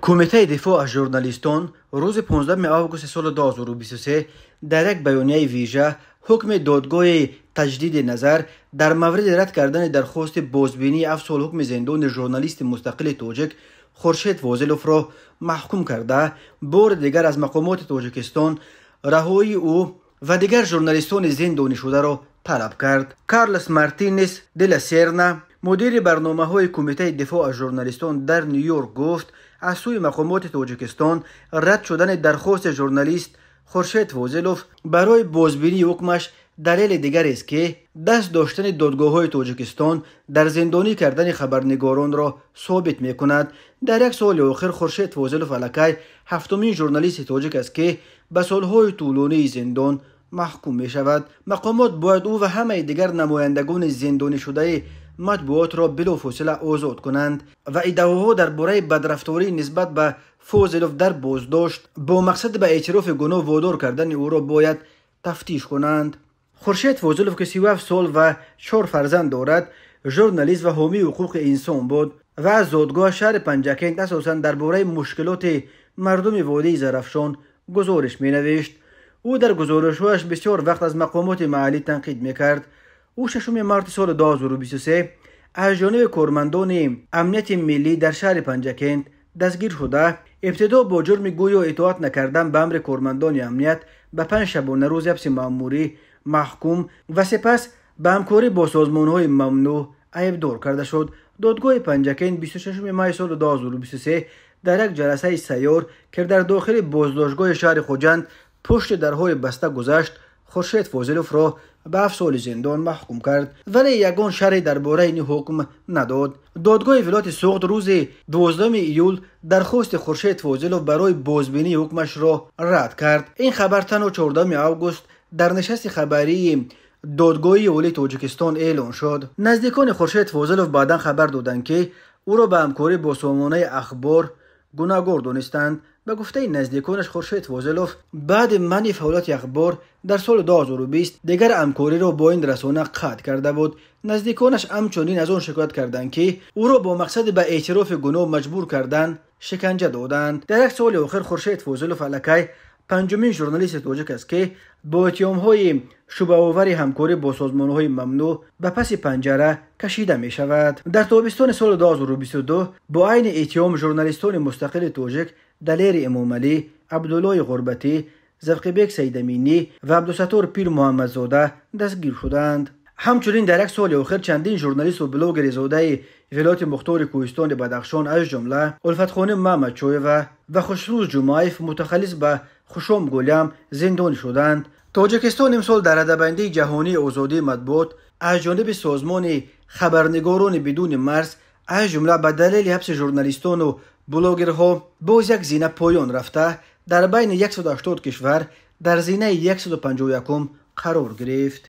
کمیته دفاع از ژورنالیستان روز 15 آگوست سال 2023 در یک بیانیه ویژه حکم دادگاه تجدید نظر در مورد رد کردن درخواست بازبینی 7 سال حکم زندان ژورنالیست مستقل تاجیک خورشید فاضلوف را محکوم کرده بار دیگر از مقامات تاجیکستان رهایی او و دیگر ژورنالیستان زندانی شده را طلب کرد. کارلوس مارتینز د لا سرنا مدیر برنامه‌های کمیته دفاع از ژورنالیستان در نیویورک گفت از سوی مقامات تاجیکستان رد شدن درخواست ژورنالیست خورشید فاضلوف برای بازبینی حکمش دلیل دیگر است که دست داشتن دادگاه‌های تاجیکستان در زندانی کردن خبرنگاران را ثابت می‌کند. در یک سال آخر خورشید فاضلوف علیکی هفتمین ژورنالیست تاجیک است که به سالهای طولانی زندان محکوم می شود. مقامات باید او و همه دیگر نمایندگان زندانی شده مطبوعات را بلافاصله آزاد کنند و ادعاها درباره بدرفتاری نسبت به فاضلوف در بازداشت با مقصد به اعتراف گناه وادار کردن او را باید تفتیش کنند. خورشید فاضلوف که 37 سال و 4 فرزند دارد، ژورنالیست و حامی حقوق انسان بود و از زادگاه شهر پنجکند اساساً درباره مشکلات مردم وادی زرافشان گزارش می نوشت. او در گزارش‌هایش بسیار وقت از مقامات محلی تنقید می‌کرد. او 6 مارس سال 2023 از جانب کارمندان امنیت ملی در شهر پنجکند دستگیر شده. ابتدا با جرم گویا اطاعت نکردن به امر کارمندان امنیت به 5 شبانه روز حبس مأموری محکوم و سپس به همکاری با سازمان‌های ممنوع عیبدار کرده شد. دادگاه پنجکند 26 می سال 2023 در یک جلسه سیار که در داخل بازداشتگاه شهر خوجند پشت درهای بسته گذشت، خورشید فاضلوف را به 7 سال زندان محکوم کرد، ولی یگان شرحی درباره این حکم نداد. دادگاه ولایت سوخت روز 12 ایول درخواست خورشید فاضلوف برای بازبینی حکمش را رد کرد. این خبر تنها 14 آگوست در نشست خبری دادگاه عالی تاجیکستان اعلان شد. نزدیکان خورشید فاضلوف بعدا خبر دادند که او را به همکاری با سامانه اخبار گناهکار دانستند. به گفته نزدیکانش خورشید فاضلوف بعد منع فعالیت اخبار در سال 2020 دیگر همکاری را با این رسانه قطع کرده بود. نزدیکانش همچنین از آن شکایت کردند که او را با مقصد به اعتراف گناه مجبور کردن شکنجه دادند. در یک سال آخر خورشید فاضلوف علیکی 5مین ژورنالیست تاجیک است که با اتهام‌های شبه‌آور همکاری با سازمان‌های ممنوع به پس پنجره کشیده می شود. در تابستان سال 2022 با عین اتهام ژورنالیستان مستقل تاجیک دلیر امامعلی، عبدالله غربتی، زفقیبک سیدامینی و عبدالستار پیر محمدزاده دستگیر شدند. همچنین در یک سال آخر چندین ژورنالیست و بلاگر زاده ولایت مختار کوهستان بدخشان از جمله الفت خانم محمد چویه و خوشروز جمعیف متخلص به خوشام گلیم زندانی شدند. تاجیکستان امسال در رده‌بندی جهانی آزادی مطبوعات از جانب سازمان خبرنگاران بدون مرز از جمله به دلیل حبس ژورنالیستان و بلاگرها باز یک زینه پایان رفته در بین 180 کشور در زینه 151 قرار گرفت.